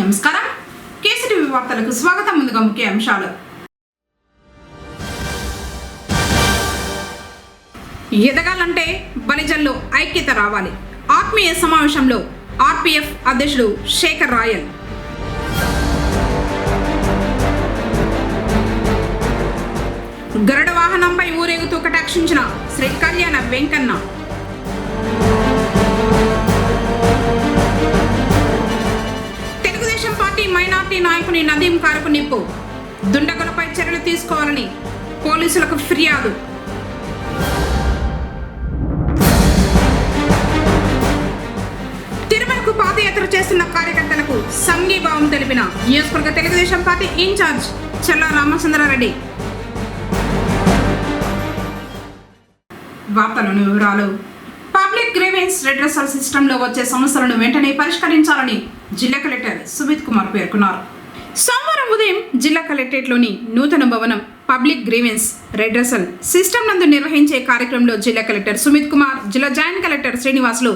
నమస్కారం. కేసీటీవీ వార్తలకు స్వాగతం. ముందుగా ముఖ్య అంశాలు. ఎదగాలంటే బలిజల్లో ఐక్యత రావాలి. ఆత్మీయ సమావేశంలో ఆర్పీఎఫ్ అధ్యక్షుడు శేఖర్ రాయల్. గరుడ వాహనంపై ఊరేగుతూ కటాక్షించిన శ్రీ కళ్యాణ వెంకన్న. తెలుగుదేశం పార్టీ మైనార్టీ నాయకుని నదీం కారుకు నిప్పు. దుండగులపై చర్యలు తీసుకోవాలని పోలీసులకు ఫిర్యాదు. తిరుమలకు పాదయాత్ర చేస్తున్న కార్యకర్తలకు సంఘీభావం తెలిపిన నియోజకవర్గ తెలుగుదేశం పార్టీ ఇన్ఛార్జ్ చెల్లా రామచంద్రారెడ్డి. వార్తలోని వివరాలు. పబ్లిక్ గ్రీవెన్స్ రెడ్రెసల్ సిస్టంలో వచ్చే సమస్యలను వెంటనే పరిష్కరించాలని జిల్లా కలెక్టర్ సుమిత్ కుమార్ పేర్కొన్నారు. సోమవారం ఉదయం జిల్లా కలెక్టరేట్లోని నూతన భవనం పబ్లిక్ గ్రీవెన్స్ రెడ్రెసల్ సిస్టమ్ నందు నిర్వహించే కార్యక్రమంలో జిల్లా కలెక్టర్ సుమిత్ కుమార్, జిల్లా joint collector Srinivasulu,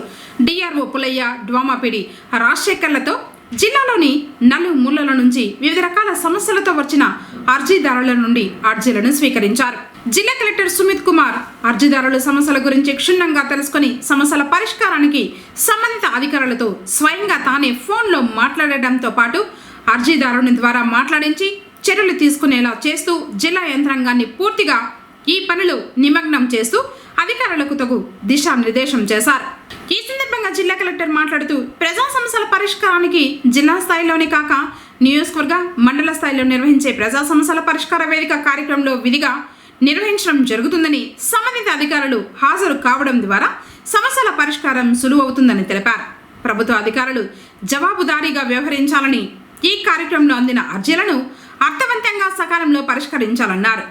DRO Pullaiah, DWAMA PD రాజశేఖర్లతో జిల్లాలోని నలుమూలల నుంచి వివిధ రకాల సమస్యలతో వచ్చిన అర్జీదారుల నుండి అర్జీలను స్వీకరించారు. జిల్లా కలెక్టర్ సుమిత్ కుమార్ అర్జీదారుల సమస్యల గురించి క్షుణ్ణంగా తెలుసుకుని సమస్యల పరిష్కారానికి సంబంధిత అధికారులతో స్వయంగా తానే ఫోన్లో మాట్లాడడంతో పాటు అర్జీదారుని ద్వారా మాట్లాడించి చర్యలు తీసుకునేలా చేస్తూ జిల్లా యంత్రాంగాన్ని పూర్తిగా ఈ పనిలో నిమగ్నం చేస్తూ అధికారులకు తగు దిశానిర్దేశం చేశారు. ఈ సందర్భంగా జిల్లా కలెక్టర్ మాట్లాడుతూ ప్రజా సమస్యల పరిష్కారానికి జిల్లా స్థాయిలోనే కాక నియోజకవర్గ, మండల స్థాయిలో నిర్వహించే ప్రజా సమస్యల పరిష్కార వేదిక కార్యక్రమంలో విధిగా నిర్వహించడం జరుగుతుందని, సంబంధిత అధికారులు హాజరు కావడం ద్వారా సమస్యల పరిష్కారం సులువవుతుందని తెలిపారు. ప్రభుత్వ అధికారులు జవాబుదారీగా వ్యవహరించాలని, ఈ కార్యక్రమంలో అందిన అర్జీలను అర్థవంతంగా సకాలంలో పరిష్కరించాలన్నారు.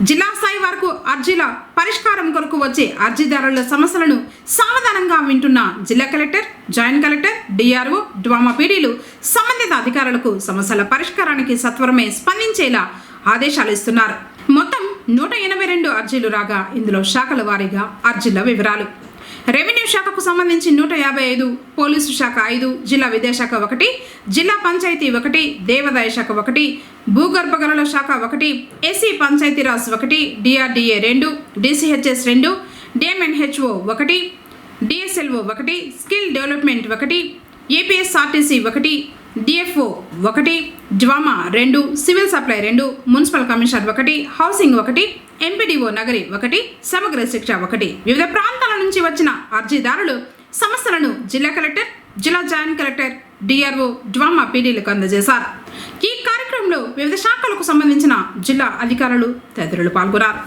జిల్లా స్థాయి వరకు అర్జీల పరిష్కారం కొరకు వచ్చే అర్జీదారుల సమస్యలను సావధానంగా వింటున్న జిల్లా కలెక్టర్, జాయింట్ కలెక్టర్, డిఆర్ఓ, డ్వామాపీడీలు సంబంధిత అధికారులకు సమస్యల పరిష్కారానికి సత్వరమే స్పందించేలా ఆదేశాలు ఇస్తున్నారు. మొత్తం 182 అర్జీలు రాగా ఇందులో శాఖల వారీగా అర్జీల వివరాలు: రెవెన్యూ శాఖకు సంబంధించి 155, పోలీసు శాఖ 5, జిల్లా విద్యాశాఖ 1, జిల్లా పంచాయతీ 1, దేవాదాయ శాఖ 1, భూగర్భ గనుల శాఖ 1, SC Panchayati Raj 1, DRDA 2, DCHS 2, DMNHO 1, DSLO 1, skill development 1, APSRTC 1, DFO 1, DWMA 2, civil supply 2, municipal commissioner 1, housing 1, MPDO Nagari 1, Samagra శిక్ష 1. వివిధ ప్రాంతాల నుంచి వచ్చిన అర్జీదారులు సమస్యలను జిల్లా కలెక్టర్, జిల్లా జాయింట్ కలెక్టర్, డిఆర్ఓ, డ్వామా పీడీలకు అందజేశారు. ఈ కార్యక్రమంలో వివిధ శాఖలకు సంబంధించిన జిల్లా అధికారులు తదితరులు పాల్గొన్నారు.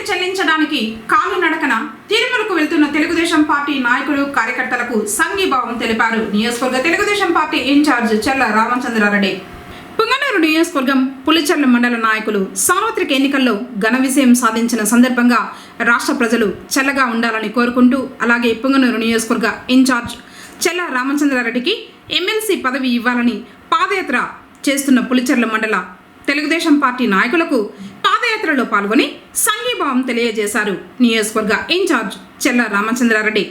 చెల్లించడానికి కాలినడకన తిరుమలకు వెళ్తున్న తెలుగుదేశం పార్టీ నాయకులు కార్యకర్తలకు సంఘీభావం తెలిపారు నియోజకవర్గ తెలుగుదేశం పార్టీ ఇన్ఛార్జ్ చెల్ల రామచంద్రారెడ్డి. పుంగనూరు నియోజకవర్గం పులిచెర్ల మండల నాయకులు సార్వత్రిక ఎన్నికల్లో ఘన విజయం సాధించిన సందర్భంగా రాష్ట్ర ప్రజలు చల్లగా ఉండాలని కోరుకుంటూ, అలాగే పుంగనూరు నియోజకవర్గ ఇన్ఛార్జ్ చెల్ల రామచంద్రారెడ్డికి ఎమ్మెల్సీ పదవి ఇవ్వాలని పాదయాత్ర చేస్తున్న పులిచెర్ల మండల తెలుగుదేశం పార్టీ నాయకులకు పాదయాత్రలో పాల్గొని సంఘీభావం తెలియజేశారు నియోజకవర్గ ఇన్ఛార్జ్ చెల్ల రామచంద్రారెడ్డి.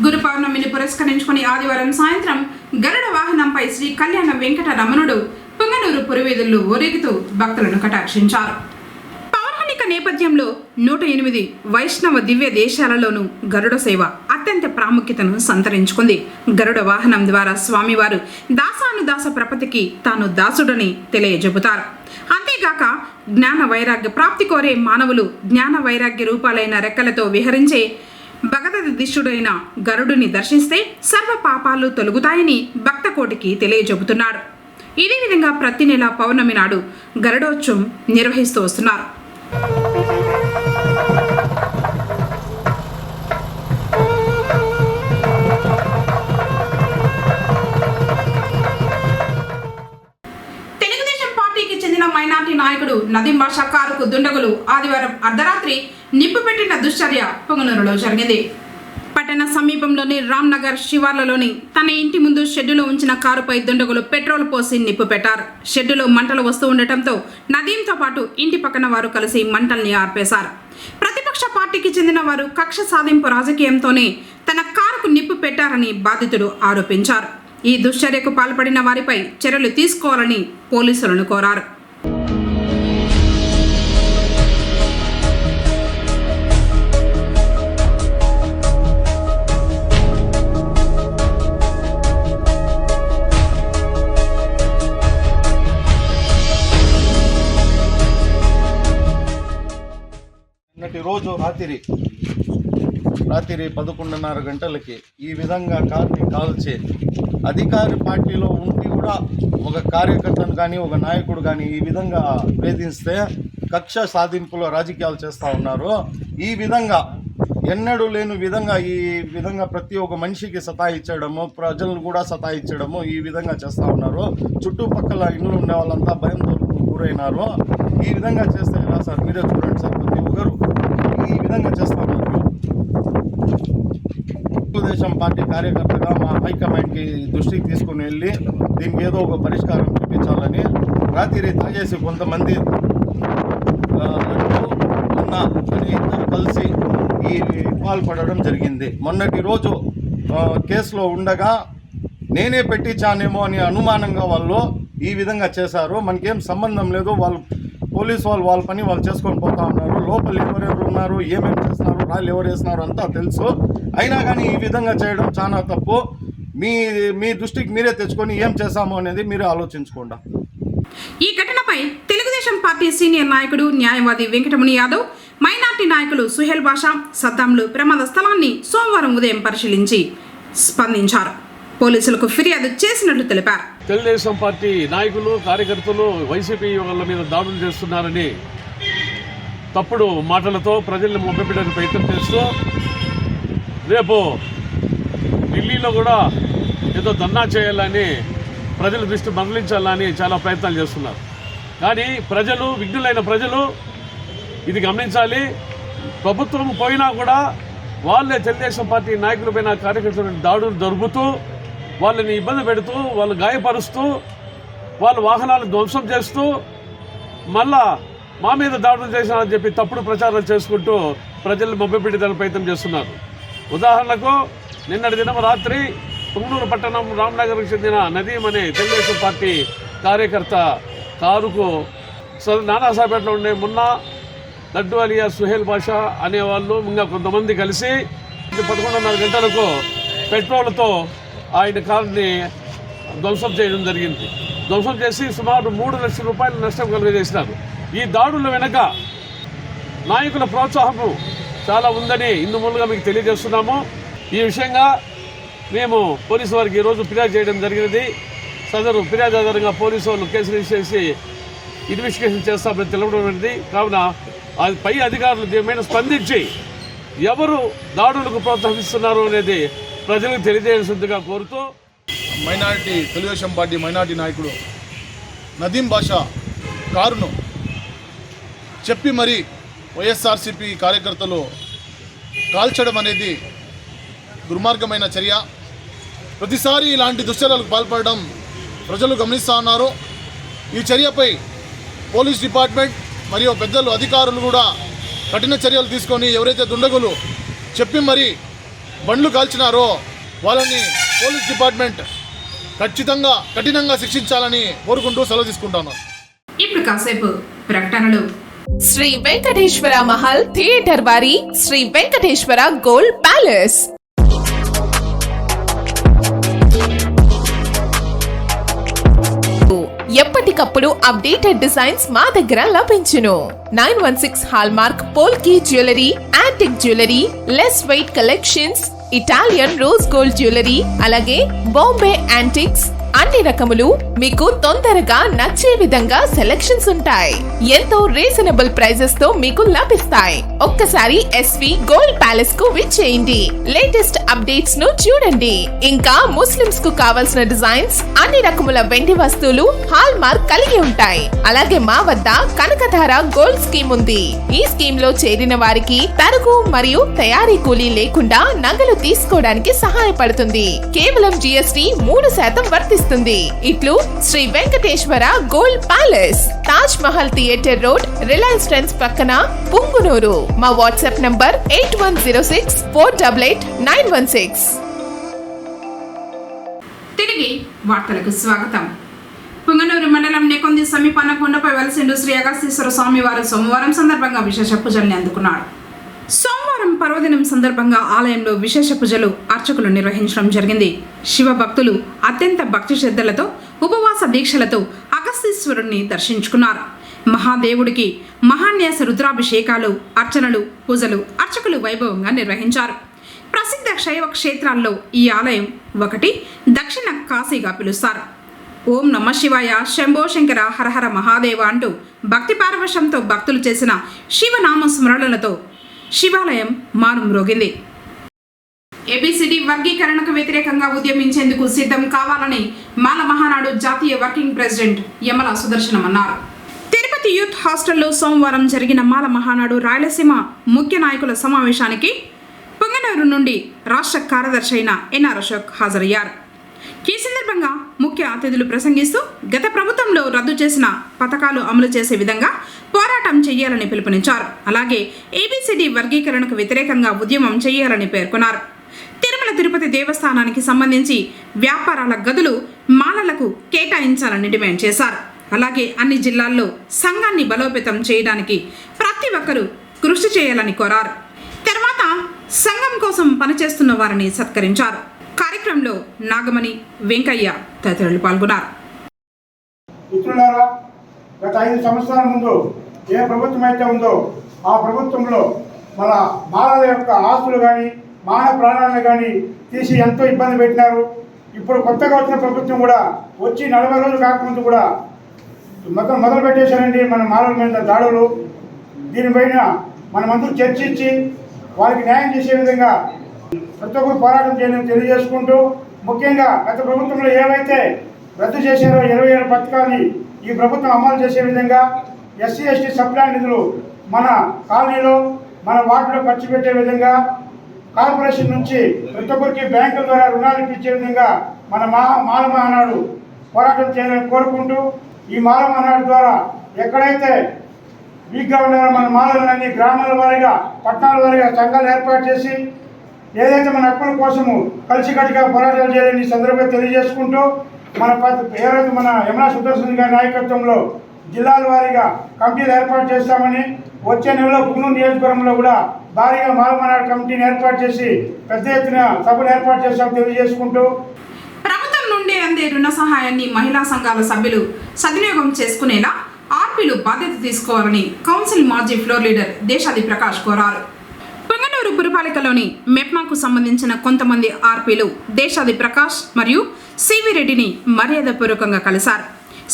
గురు పౌర్ణమిని పురస్కరించుకుని ఆదివారం సాయంత్రం గరుడ వాహనంపై శ్రీ కళ్యాణ వెంకట రమణుడు పుంగనూరు పురవీధుల్లో ఊరేగుతూ భక్తులను కటాక్షించారు. పౌరాణిక నేపథ్యంలో 108 వైష్ణవ దివ్య దేశాలలోనూ గరుడ సేవ అత్యంత ప్రాముఖ్యతను సంతరించుకుంది. గరుడ వాహనం ద్వారా స్వామివారు దాసానుదాస ప్రపతికి తాను దాసుడని తెలియజెబుతారు. అంతేగాక జ్ఞాన వైరాగ్య ప్రాప్తి కోరే మానవులు జ్ఞాన వైరాగ్య రూపాలైన రెక్కలతో విహరించే భగదదిష్టుడైన గరుడుని దర్శిస్తే సర్వ పాపాలు తొలగుతాయని భక్తకోటికి తెలియజెబుతున్నాడు. ఇదే విధంగా ప్రతి నెల పౌర్ణమి నాడు గరుడోత్సవం నిర్వహిస్తూ వస్తున్నారు. తెలుగుదేశం పార్టీకి చెందిన మైనార్టీ నాయకుడు నదీం బాషా కారుకు దుండగులు ఆదివారం అర్ధరాత్రి నిప్పు పెట్టిన దుశ్చర్య పుంగనూరులో జరిగింది. పట్టణ సమీపంలోని రామ్నగర్ శివార్లలోని తన ఇంటి ముందు షెడ్డులో ఉంచిన కారుపై దుండగులు పెట్రోల్ పోసి నిప్పు పెట్టారు. షెడ్డులో మంటలు వస్తూ ఉండటంతో నదీంతో పాటు ఇంటి పక్కన వారు కలిసి మంటల్ని ఆర్పేశారు. ప్రతిపక్ష పార్టీకి చెందిన వారు కక్ష సాధింపు రాజకీయంతోనే తన కారుకు నిప్పు పెట్టారని బాధితుడు ఆరోపించారు. ఈ దుశ్చర్యకు పాల్పడిన వారిపై చర్యలు తీసుకోవాలని పోలీసులను కోరారు. రోజు రాత్రి 11:30 గంటలకి ఈ విధంగా కార్ని కాల్చే అధికారి పార్టీలో ఉండి కూడా ఒక కార్యకర్తను కానీ ఒక నాయకుడు కానీ ఈ విధంగా వేధిస్తే కక్ష సాధింపులో రాజకీయాలు చేస్తూ ఉన్నారు. ఈ విధంగా ఎన్నడూ లేని విధంగా ఈ విధంగా ప్రతి ఒక్క మనిషికి సతాయించడము, ప్రజలను కూడా సతాయించడము ఈ విధంగా చేస్తూ ఉన్నారు. చుట్టుపక్కల ఇండ్లు ఉండే వాళ్ళంతా భయంతో గురైనారు. ఈ విధంగా చేస్తే ఎలా సార్? మీరే చూడండి సార్, ప్రతి ఒక్కరు ఈ విధంగా చేస్తూ ఉన్నారు. తెలుగుదేశం పార్టీ కార్యకర్తగా మా హైకమాండ్కి దృష్టికి తీసుకుని వెళ్ళి దీనికి ఏదో ఒక పరిష్కారం చూపించాలని రాత్రి తాగేసి కొంతమంది అని ఇద్దరు కలిసి ఈ పాల్పడడం జరిగింది. మొన్నటి రోజు కేసులో ఉండగా నేనే పెట్టించానేమో అని అనుమానంగా వాళ్ళు ఈ విధంగా చేశారు. మనకేం సంబంధం లేదు. వాళ్ళు పోలీసు వాళ్ళ పని వాళ్ళు చేసుకొని పోతా ఉన్నారు. లోపల ఎవరెవరు ఉన్నారు, ఏమేమి చేస్తున్నారు, రాళ్ళు ఎవరు వేస్తున్నారు అంతా తెలుసు. అయినా కానీ ఈ విధంగా చేయడం చాలా తప్పు. మీ దృష్టికి మీరే తెచ్చుకొని ఏం చేశాము అనేది మీరే ఆలోచించుకోండి. ఈ ఘటనపై తెలుగుదేశం పార్టీ సీనియర్ నాయకుడు న్యాయవాది వెంకటముని యాదవ్, మైనార్టీ నాయకులు సుహేల్ బాషా, సద్దాంలు ప్రమాద స్థలాన్ని సోమవారం ఉదయం పరిశీలించి స్పందించారు. పోలీసులకు ఫిర్యాదు చేసినట్లు తెలిపారు. తెలుగుదేశం పార్టీ నాయకులు, కార్యకర్తలు వైసీపీ వాళ్ళ మీద దాడులు చేస్తున్నారని తప్పుడు మాటలతో ప్రజల్ని మభ్యపెట్టడానికి ప్రయత్నం చేస్తూ రేపు ఢిల్లీలో కూడా ఏదో ధర్నా చేయాలని, ప్రజల దృష్టి మరలించాలని చాలా ప్రయత్నాలు చేస్తున్నారు. కానీ ప్రజలు, విఘ్నులైన ప్రజలు ఇది గమనించాలి. ప్రభుత్వం పోయినా కూడా వాళ్ళే తెలుగుదేశం పార్టీ నాయకులపైన, కార్యకర్తలపైన దాడులు జరుపుతూ వాళ్ళని ఇబ్బంది పెడుతూ, వాళ్ళు గాయపరుస్తూ, వాళ్ళ వాహనాలను ధ్వంసం చేస్తూ, మళ్ళా మా మీద దాడులు చేశారని చెప్పి తప్పుడు ప్రచారాలు చేసుకుంటూ ప్రజల్ని మభ్యపెట్టడానికి ప్రయత్నం చేస్తున్నారు. ఉదాహరణకు నిన్నటి దినం రాత్రి పుంగనూరు పట్టణం రామ్నగర్కు చెందిన నదీం అనే తెలుగుదేశం పార్టీ కార్యకర్త కారుకు నానాసాపేటలో ఉండే మున్నా, లడ్డు అలియా సుహేల్ బాషా అనేవాళ్ళు ఇంకా కొంతమంది కలిసి 11:30 గంటలకు పెట్రోల్తో ఆయన కారుని ధ్వంసం చేయడం జరిగింది. ధ్వంసం చేసి సుమారు 3 లక్షల రూపాయల నష్టం కలుగజేసినారు. ఈ దాడుల వెనక నాయకుల ప్రోత్సాహము చాలా ఉందని ఇందుమూలంగా మీకు తెలియజేస్తున్నాము. ఈ విషయంగా మేము పోలీసు వారికి ఈరోజు ఫిర్యాదు చేయడం జరిగినది. సదరు ఫిర్యాదు ఆధారంగా పోలీసు వాళ్ళు కేసు రిజిస్టర్ చేసి ఇన్వెస్టిగేషన్ చేస్తామని తెలపడం అనేది. కావున పై అధికారులు దీనిపైన స్పందించి ఎవరు దాడులకు ప్రోత్సహిస్తున్నారు అనేది ప్రజలకు తెలియజేయాల్సిందిగా కోరుతూ, తెలుగుదేశం పార్టీ మైనార్టీ నాయకుడు నదీం బాషా కారును చెప్పి మరి వైఎస్ఆర్సీపీ కార్యకర్తలు కాల్చడం అనేది దుర్మార్గమైన చర్య. ప్రతిసారి ఇలాంటి దుశ్చర్యలకు పాల్పడడం ప్రజలు గమనిస్తూ ఉన్నారు. ఈ చర్యపై పోలీస్ డిపార్ట్మెంట్ మరియు పెద్దలు, అధికారులు కూడా కఠిన చర్యలు తీసుకొని ఎవరైతే దుండగులు చెప్పి మరి బండ్లు కాల్చినారో వాళ్ళని పోలీస్ డిపార్ట్మెంట్ కఠినంగా శిక్షించాలని కోరుకుంటూ సెలవు తీసుకుంటాను. ఇప్పుడు కాసేపు ప్రకటనలు. శ్రీ వెంకటేశ్వర మహల్ థియేటర్ వారి శ్రీ వెంకటేశ్వర గోల్డ్ ప్యాలెస్ ఎప్పటికప్పుడు అప్డేటెడ్ డిజైన్స్ మా దగ్గర లభించును. 916 hallmark polki jewellery, antique jewellery, less weight collections, Italian rose gold jewellery, అలాగే బాంబే యాంటిక్స్, అన్ని రకములు మీకు తొందరగా నచ్చే విధంగా సెలెక్షన్స్ ఉంటాయి. ఎంతో రీజనబుల్ ప్రైజెస్ తో మీకు లభిస్తాయి. ఒక్కసారి ఎస్వి గోల్డ్ ప్యాలెస్ కు విచ్చేయండి. లేటెస్ట్ అప్డేట్స్ ను చూడండి. ఇంకా ముస్లిమ్స్ కు కావాల్సిన డిజైన్స్, అన్ని రకముల వెండి వస్తువులు హాల్ మార్క్ కలిగి ఉంటాయి. అలాగే మా వద్ద కనకధార గోల్డ్ స్కీమ్ ఉంది. ఈ స్కీమ్ లో చేరిన వారికి తరుగు మరియు తయారీ కూలీ లేకుండా నగలు తీసుకోవడానికి సహాయపడుతుంది. కేవలం GST 3% వర్తిస్తుంది. ఇట్లు Sri Venkateswara gold palace, Taj Mahal theatre road, Reliance Trends పక్కన, పుంగునూరు. మా వాట్సాప్ నంబర్ 8106488916. తిరిగి వార్తలకు స్వాగతం. పుంగనూరు మండలం నెకొంది సమీపాన కొండపై వెలసిండు శ్రీ అగస్తీశ్వర స్వామివారు సోమవారం సందర్భంగా విశేష పూజల్ని అందుకున్నాడు. సోమవారం పర్వదినం సందర్భంగా ఆలయంలో విశేష పూజలు, అర్చకులు నిర్వహించడం జరిగింది. శివ భక్తులు అత్యంత భక్తి శ్రద్ధలతో, ఉపవాస దీక్షలతో అగస్తీశ్వరుణ్ణి దర్శించుకున్నారు. మహాదేవుడికి మహాన్యాస రుద్రాభిషేకాలు, అర్చనలు, పూజలు అర్చకులు వైభవంగా నిర్వహించారు. ప్రసిద్ధ శైవ క్షేత్రాల్లో ఈ ఆలయం ఒకటి. దక్షిణ కాశీగా పిలుస్తారు. ఓం నమ శివాయ, శంభో శంకర, హరహర మహాదేవ అంటూ భక్తి పారవశంతో భక్తులు చేసిన శివనామ స్మరణలతో శివాలయం మారుమ్రోగింది. ABCD వర్గీకరణకు వ్యతిరేకంగా ఉద్యమించేందుకు సిద్ధం కావాలని మాల మహానాడు జాతీయ వర్కింగ్ ప్రెసిడెంట్ యమల సుదర్శనం అన్నారు. తిరుపతి యూత్ హాస్టల్లో సోమవారం జరిగిన మాల మహానాడు రాయలసీమ ముఖ్య నాయకుల సమావేశానికి పుంగనూరు నుండి రాష్ట్ర కార్యదర్శి అయిన NR అశోక్ హాజరయ్యారు. ఈ సందర్భంగా ముఖ్య అతిథులు ప్రసంగిస్తూ గత ప్రభుత్వంలో రద్దు చేసిన పథకాలు అమలు చేసే విధంగా పోరాటం చేయాలని పిలుపునిచ్చారు. అలాగే ఏబిసిడి వర్గీకరణకు వ్యతిరేకంగా ఉద్యమం చేయాలని పేర్కొన్నారు. తిరుమల తిరుపతి దేవస్థానానికి సంబంధించి వ్యాపారాల గదులు మాలలకు కేటాయించాలని డిమాండ్ చేశారు. అలాగే అన్ని జిల్లాల్లో సంఘాన్ని బలోపేతం చేయడానికి ప్రతి ఒక్కరూ కృషి చేయాలని కోరారు. తర్వాత సంఘం కోసం పనిచేస్తున్న వారిని సత్కరించారు. కార్యక్రమంలో నాగమణి, వెంకయ్య తదితరులు పాల్గొన్నారు. మిత్రులారా, గత 5 సంవత్సరాల ముందు ఏ ప్రభుత్వం అయితే ఉందో ఆ ప్రభుత్వంలో మన మానవుల యొక్క ఆస్తులు కానీ మానవ ప్రాణాలను కానీ తీసి ఎంతో ఇబ్బంది పెట్టినారు. ఇప్పుడు కొత్తగా వచ్చిన ప్రభుత్వం కూడా వచ్చి 40 రోజులు కాకముందు కూడా మొదలు పెట్టేశారండి మన మానవుల మీద దాడులు. దీనిపైన మనమందరూ చర్చించి వారికి న్యాయం చేసే విధంగా ప్రతి ఒక్కరు పోరాటం చేయడం తెలియజేసుకుంటూ, ముఖ్యంగా గత ప్రభుత్వంలో ఏవైతే రద్దు చేశారో 27 పథకాన్ని ఈ ప్రభుత్వం అమలు చేసే విధంగా ఎస్సీ ఎస్టీ సప్లాన్ నిధులు మన కాలనీలో మన వార్డులో ఖర్చు పెట్టే విధంగా, కార్పొరేషన్ నుంచి ప్రతి ఒక్కరికి బ్యాంకుల ద్వారా రుణాలు ఇప్పించే విధంగా మన మాల మహానాడు పోరాటం చేయాలని కోరుకుంటూ, ఈ మాల మహానాడు ద్వారా ఎక్కడైతే వీక్గా ఉన్నారో మన మాలలన్నీ గ్రామాల వారీగా పట్టణాల వారీగా సంఘాలు ఏర్పాటు చేసి ఏదైతే మన హక్కుల కోసము కలిసికట్టుగా పోరాటాలు చేయాలని సందర్భంగా తెలియజేసుకుంటూ, ఏదైతే మన యమునా సుదర్శన్ గారి నాయకత్వంలో జిల్లాల వారీగా కమిటీలు ఏర్పాటు చేస్తామని, వచ్చే నెలలో పుంగనూరు నియోజకవర్గంలో కూడా భారీగా మాలమనాడు కమిటీని ఏర్పాటు చేసి పెద్ద ఎత్తున సభలు ఏర్పాటు చేస్తామని తెలియజేసుకుంటూ, ప్రభుత్వం నుండి అందే రుణ సహాయాన్ని మహిళా సంఘాల సభ్యులు సద్వినియోగం చేసుకునేలా ఆర్పీలు బాధ్యత తీసుకోవాలని కౌన్సిల్ మాజీ ఫ్లోర్ లీడర్ దేశాది ప్రకాష్ కోరారు. పొంగనూరు పురపాలికలోని మెప్మాకు సంబంధించిన కొంతమంది ఆర్పీలు దేశాది ప్రకాష్ మరియు సివి రెడ్డిని మర్యాదపూర్వకంగా కలిశారు.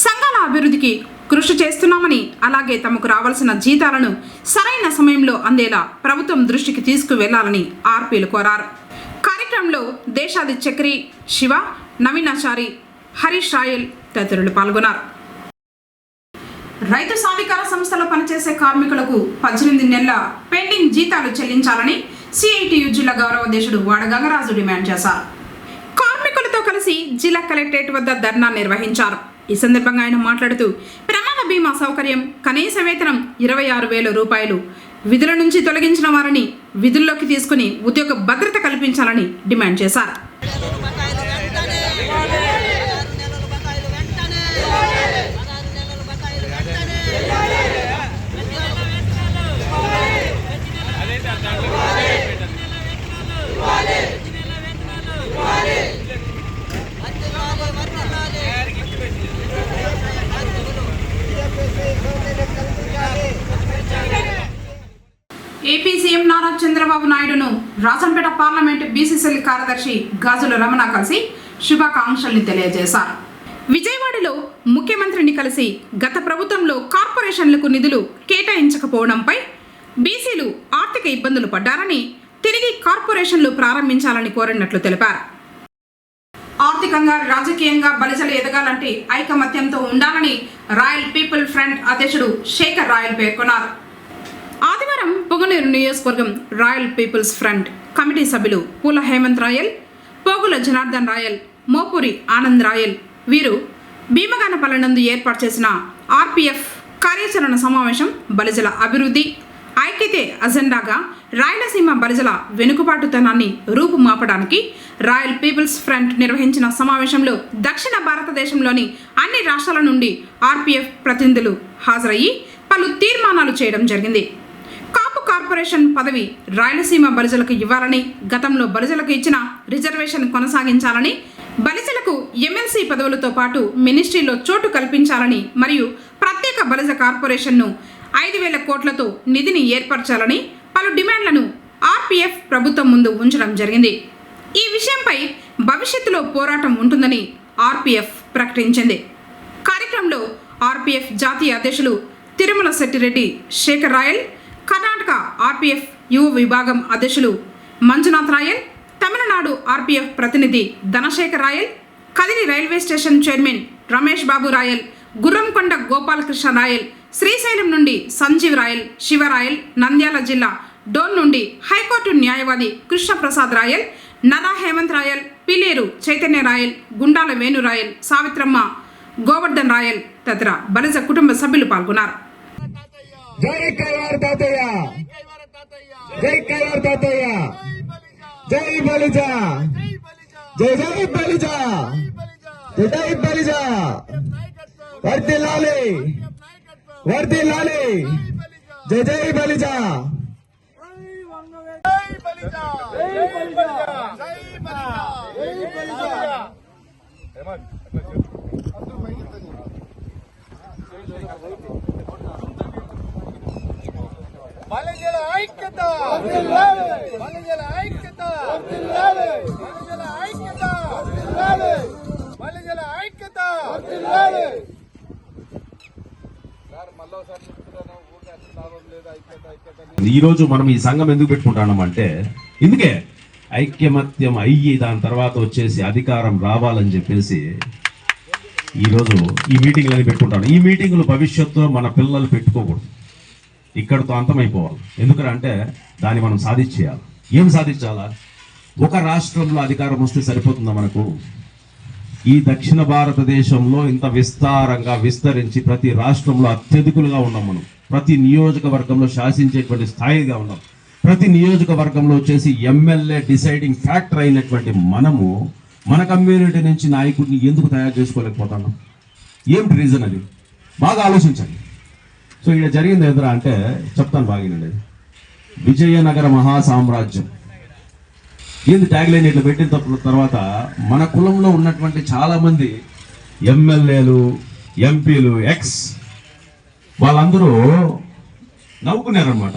సంఘాల అభివృద్ధికి కృషి చేస్తున్నామని, అలాగే తమకు రావాల్సిన జీతాలను సరైన సమయంలో అందేలా ప్రభుత్వం దృష్టికి తీసుకువెళ్లాలని ఆర్పీలు కోరారు. కార్యక్రమంలో దేశాది చక్రి, శివ, నవీనాచారి, హరీష్ రాయల్ తదితరులు పాల్గొన్నారు. రైతు సాధికార సంస్థలో పనిచేసే కార్మికులకు 18 నెలల పెండింగ్ జీతాలు చెల్లించాలని సిఐటియు జిల్లా గౌరవ అధ్యక్షుడు వాడ గంగరాజు డిమాండ్ చేశారు. కార్మికులతో కలిసి జిల్లా కలెక్టరేట్ వద్ద ధర్నా నిర్వహించారు. ఈ సందర్భంగా ఆయన మాట్లాడుతూ ప్రమాద బీమా సౌకర్యం, కనీస వేతనం 26,000 రూపాయలు, విధుల నుంచి తొలగించిన వారిని విధుల్లోకి తీసుకుని ఉద్యోగ భద్రత కల్పించాలని డిమాండ్ చేశారు. ఏపీ సీఎం నారా చంద్రబాబు నాయుడును రాజంపేట పార్లమెంటు బీసీసీఎల్ కార్యదర్శి గాజుల రమణ కలిసి శుభాకాంక్షల్ని తెలియజేశారు. విజయవాడలో ముఖ్యమంత్రిని కలిసి గత ప్రభుత్వంలో కార్పొరేషన్లకు నిధులు కేటాయించకపోవడంపై బీసీలు ఆర్థిక ఇబ్బందులు పడ్డారని, తిరిగి కార్పొరేషన్లు ప్రారంభించాలని కోరినట్లు తెలిపారు. ఆర్థికంగా, రాజకీయంగా బలిజలు ఎదగాలంటే ఐకమత్యంతో ఉండాలని రాయల్ పీపుల్ ఫ్రంట్ అధ్యక్షుడు శేఖర్ రాయల్ పేర్కొన్నారు. ఆదివారం పొంగనూరు నియోజకవర్గం రాయల్ పీపుల్స్ ఫ్రంట్ కమిటీ సభ్యులు పూల హేమంత్ రాయల్, పోగుల జనార్దన్ రాయల్, మోపూరి ఆనంద్ రాయల్ వీరు భీమగానపల్లె ఏర్పాటు చేసిన ఆర్పీఎఫ్ కార్యాచరణ సమావేశం బలిజల అభివృద్ధి, ఐక్యతే అజెండాగా రాయలసీమ బలిజల వెనుకబాటుతనాన్ని రూపుమాపడానికి రాయల్ పీపుల్స్ ఫ్రంట్ నిర్వహించిన సమావేశంలో దక్షిణ భారతదేశంలోని అన్ని రాష్ట్రాల నుండి ఆర్పీఎఫ్ ప్రతినిధులు హాజరయ్యి పలు తీర్మానాలు చేయడం జరిగింది. కాపు కార్పొరేషన్ పదవి రాయలసీమ బలిజలకు ఇవ్వాలని, గతంలో బలిజలకు ఇచ్చిన రిజర్వేషన్ కొనసాగించాలని, బలిజలకు ఎమ్మెల్సీ పదవులతో పాటు మినిస్ట్రీలో చోటు కల్పించాలని మరియు ప్రత్యేక బలిజ కార్పొరేషన్ను 5,000 కోట్లతో నిధిని ఏర్పరచాలని పలు డిమాండ్లను ఆర్పీఎఫ్ ప్రభుత్వం ముందు ఉంచడం జరిగింది. ఈ విషయంపై భవిష్యత్తులో పోరాటం ఉంటుందని ఆర్పీఎఫ్ ప్రకటించింది. కార్యక్రమంలో ఆర్పీఎఫ్ జాతీయ అధ్యక్షులు తిరుమల శెట్టిరెడ్డి శేఖర్ రాయల్, కర్ణాటక ఆర్పీఎఫ్ యువ విభాగం అధ్యక్షులు మంజునాథ్ రాయల్, తమిళనాడు ఆర్పీఎఫ్ ప్రతినిధి Dhanasekhar Royal, Kadiri railway station chairman Ramesh Babu Royal, Gurramkonda Gopalakrishna Royal, Srisailam నుండి సంజీవ్ రాయల్, శివరాయల్, నంద్యాల జిల్లా డోన్ నుండి హైకోర్టు న్యాయవాది కృష్ణప్రసాద్ రాయల్, నర్రా హేమంత్ రాయల్, పిలేరు చైతన్య రాయల్, గుండాల వేణు రాయల్, సావిత్రమ్మ, గోవర్ధన్ రాయల్ తదితర బలిజ కుటుంబ సభ్యులు పాల్గొన్నారు. జై కైవార్ తాతయ్య, జై కైవార్ తాతయ్య, జై బలిజ, జై జై బలిజ, జై జై బలిజ, వర్ధిల్లాలి, వర్ధిల్లాలి, జై జై బలిజ. బలిజల ఐక్యత, బలిజల ఐక్యత, బలిజల ఐక్యత, బలిజల ఐక్యత. ఈ రోజు మనం ఈ సంఘం ఎందుకు పెట్టుకుంటున్నాం అంటే ఇందుకే ఐక్యమత్యం అయ్యి దాని తర్వాత వచ్చేసి అధికారం రావాలని చెప్పేసి ఈరోజు ఈ మీటింగ్లు అని పెట్టుకుంటాను. ఈ మీటింగులు భవిష్యత్తులో మన పిల్లలు పెట్టుకోకూడదు, ఇక్కడతో అంతమైపోవాలి. ఎందుకంటే దాన్ని మనం సాధించేయాలి. ఏం సాధించాలా? ఒక రాష్ట్రంలో అధికారం వస్తే సరిపోతుందా మనకు? ఈ దక్షిణ భారతదేశంలో ఇంత విస్తారంగా విస్తరించి ప్రతి రాష్ట్రంలో అత్యధికులుగా ఉన్నాం మనం. ప్రతి నియోజకవర్గంలో శాసించేటువంటి స్థాయిగా ఉన్నాం. ప్రతి నియోజకవర్గంలో వచ్చేసి ఎమ్మెల్యే డిసైడింగ్ ఫ్యాక్టర్ అయినటువంటి మనము మన కమ్యూనిటీ నుంచి నాయకుడిని ఎందుకు తయారు చేసుకోలేకపోతున్నాం? ఏమిటి రీజన్? అది బాగా ఆలోచించండి. సో ఇక్కడ జరిగింది ఎదురా అంటే చెప్తాను బాగినండి. విజయనగర మహాసామ్రాజ్యం ఏంది ట్యాగ్ లైన్ ఇట్లా పెట్టిన తర్వాత మన కులంలో ఉన్నటువంటి చాలా మంది ఎమ్మెల్యేలు, ఎంపీలు, వాళ్ళందరూ నవ్వుకున్నారనమాట.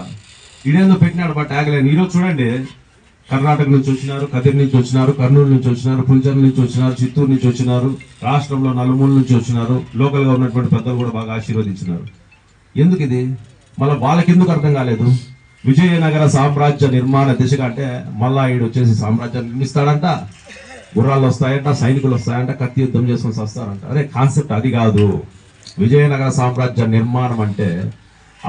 ఇదేందో పెట్టినాడు బా ట్యాగ్ లైన్. ఈరోజు చూడండి, కర్ణాటక నుంచి వచ్చినారు, కదిరి నుంచి వచ్చినారు, కర్నూలు నుంచి వచ్చినారు, పులిచెర్ల నుంచి వచ్చినారు, చిత్తూరు నుంచి వచ్చినారు, రాష్ట్రంలో నలుమూల నుంచి వచ్చినారు, లోకల్గా ఉన్నటువంటి పెద్దలు కూడా బాగా ఆశీర్వదించినారు. ఎందుకు ఇది? మళ్ళీ వాళ్ళకి ఎందుకు అర్థం కాలేదు? విజయనగర సామ్రాజ్య నిర్మాణ దిశగా అంటే మళ్ళా ఈడు వచ్చేసి సామ్రాజ్యాన్ని నిర్మిస్తాడంట, గుర్రాలు వస్తాయంట, సైనికులు వస్తాయంట, కత్తి యుద్ధం చేసుకొని వస్తారంట. అదే కాన్సెప్ట్ అది కాదు. విజయనగర సామ్రాజ్య నిర్మాణం అంటే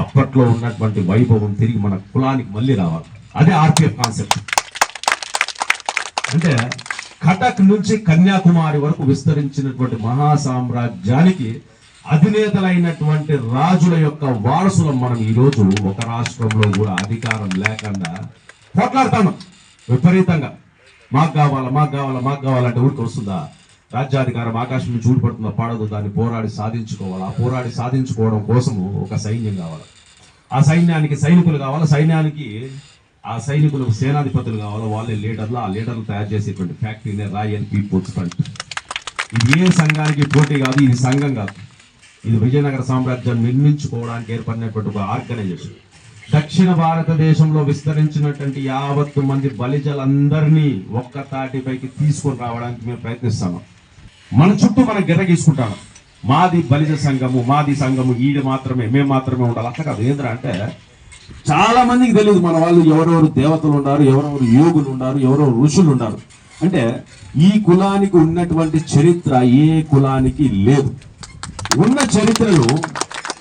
అప్పట్లో ఉన్నటువంటి వైభవం తిరిగి మన కులానికి మళ్ళీ రావాలి. అదే ఆర్పిఎఫ్ కాన్సెప్ట్. అంటే కటక్ నుంచి కన్యాకుమారి వరకు విస్తరించినటువంటి మహాసామ్రాజ్యానికి అధినేతలైనటువంటి రాజుల యొక్క వారసులం మనం. ఈరోజు ఒక రాష్ట్రంలో కూడా అధికారం లేకుండా పోట్లాడతాను విపరీతంగా. మాకు కావాలా, మాకు కావాలా, మాకు కావాలంటే ఊరికి వస్తుందా? రాజ్యాధికారం ఆకాశం నుంచి ఊడిపడుతుందా? పడదు. దాన్ని పోరాడి సాధించుకోవాలి. ఆ పోరాడి సాధించుకోవడం కోసము ఒక సైన్యం కావాలి. ఆ సైన్యానికి సైనికులు కావాలి. సైన్యానికి ఆ సైనికులకు సేనాధిపతులు కావాలి. వాళ్ళే లీడర్లు. ఆ లీడర్లు తయారు చేసేటువంటి ఫ్యాక్టరీనే రాయల్ పీపుల్స్ ఫ్రంట్. ఇది ఏ సంఘానికి పోటీ కాదు, ఇది సంఘం కాదు. ఇది విజయనగర సామ్రాజ్యాన్ని నిర్మించుకోవడానికి ఏర్పడినటువంటి ఒక ఆర్గనైజేషన్. దక్షిణ భారతదేశంలో విస్తరించినటువంటి 50 మంది బలిజలందరినీ ఒక్క తాటిపైకి తీసుకొని రావడానికి మేము ప్రయత్నిస్తాము. మన చుట్టూ మనం గిర్ర గీసుకుంటాము. మాది బలిజ సంఘము, మాది సంఘము, ఈడు మాత్రమే, మేము మాత్రమే ఉండాలి. అట్లా కాదు. ఏంటంటే చాలా మందికి తెలియదు మన వాళ్ళు ఎవరెవరు దేవతలు ఉన్నారు, ఎవరెవరు యోగులు ఉన్నారు, ఎవరెవరు ఋషులు ఉన్నారు. అంటే ఈ కులానికి ఉన్నటువంటి చరిత్ర ఏ కులానికి లేదు. ఉన్న చరిత్రను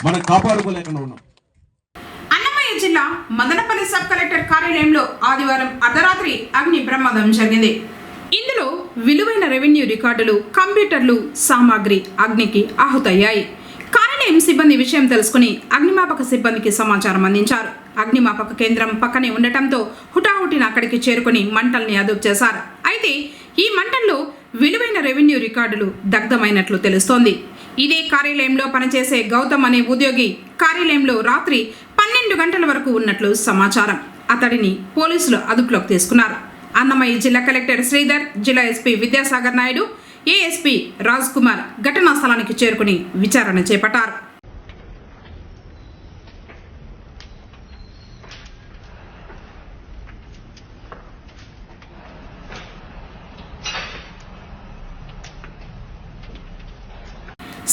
మనం కాపాడుకోలేకుండా ఉన్నాం. అన్నమయ్య జిల్లా మదనపల్లి సబ్ కలెక్టర్ కార్యాలయంలో ఆదివారం అర్ధరాత్రి అగ్ని ప్రమాదం జరిగింది. ఇందులో విలువైన రెవెన్యూ రికార్డులు, కంప్యూటర్లు, సామాగ్రి అగ్నికి ఆహుతయ్యాయి. కార్యాలయం సిబ్బంది విషయం తెలుసుకుని అగ్నిమాపక సిబ్బందికి సమాచారం అందించారు. అగ్నిమాపక కేంద్రం పక్కనే ఉండటంతో హుటాహుటిన అక్కడికి చేరుకుని మంటల్ని అదుపు చేశారు. అయితే ఈ మంటల్లో విలువైన రెవెన్యూ రికార్డులు దగ్ధమైనట్లు తెలుస్తోంది. ఇదే కార్యాలయంలో పనిచేసే గౌతమ్ అనే ఉద్యోగి కార్యాలయంలో రాత్రి 12 గంటల వరకు ఉన్నట్లు సమాచారం. అతడిని పోలీసులు అదుపులోకి తీసుకున్నారు. అన్నమయ్య జిల్లా కలెక్టర్ శ్రీధర్, జిల్లా ఎస్పీ విద్యాసాగర్ నాయుడు, ఏఎస్పీ రాజ్ కుమార్ ఘటనా స్థలానికి చేరుకుని విచారణ చేపట్టారు.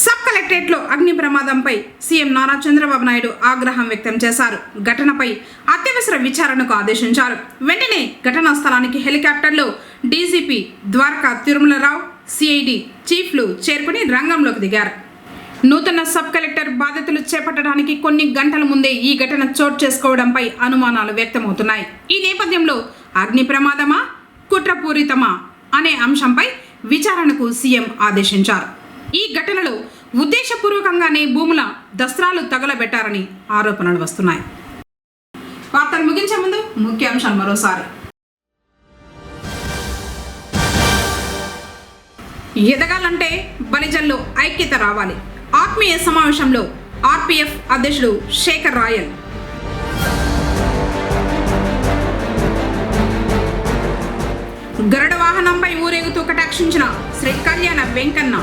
సబ్ కలెక్టరేట్లో అగ్ని ప్రమాదంపై సీఎం నారా చంద్రబాబు నాయుడు ఆగ్రహం వ్యక్తం చేశారు. ఘటనపై అత్యవసర విచారణకు ఆదేశించారు. వెంటనే ఘటనా స్థలానికి హెలికాప్టర్లో డీజీపీ ద్వారకా తిరుమలరావు, సిఐడి చీఫ్లు చేరుకుని రంగంలోకి దిగారు. నూతన సబ్ కలెక్టర్ బాధ్యతలు చేపట్టడానికి కొన్ని గంటల ముందే ఈ ఘటన చోటు చేసుకోవడంపై అనుమానాలు వ్యక్తమవుతున్నాయి. ఈ నేపథ్యంలో అగ్ని ప్రమాదమా, కుట్రపూరితమా అనే అంశంపై విచారణకు సీఎం ఆదేశించారు. ఈ ఘటనలో ఉద్దేశపూర్వకంగానే భూముల దస్త్రాలు తగలబెట్టారని ఆరోపణలు వస్తున్నాయి. వార్తలు ముగించే ముందు ముఖ్యాంశాలు మరోసారి. ఎదగాలంటే బలిజల్లో ఐక్యత రావాలి. ఆత్మీయ సమావేశంలో ఆర్పీఎఫ్ అధ్యక్షుడు శేఖర్ రాయల్. గరుడ వాహనంపై ఊరేగుతూ కటాక్షించిన శ్రీ కళ్యాణ వెంకన్న.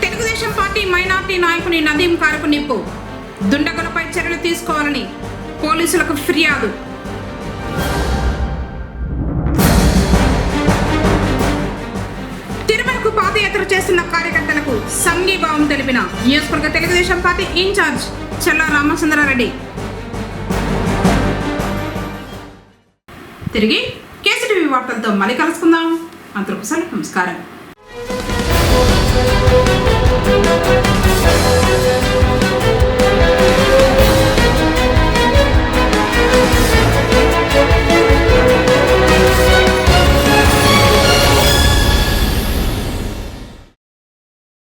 తెలుగుదేశం పార్టీ మైనార్టీ నాయకుని నదీం కారుకు నిప్పు. దుండగులపై చర్యలు తీసుకోవాలని పోలీసులకు ఫిర్యాదు. తిరుమలకు పాదయాత్ర చేస్తున్న కార్యకర్తలకు సంఘీభావం తెలిపిన నియోజకవర్గ తెలుగుదేశం పార్టీ ఇన్ఛార్జ్ చల్లా రామచంద్రారెడ్డి. తిరిగి కేసీటీవీ వార్తలతో మళ్ళీ కలుసుకుందాం. అందరికీ నమస్కారం.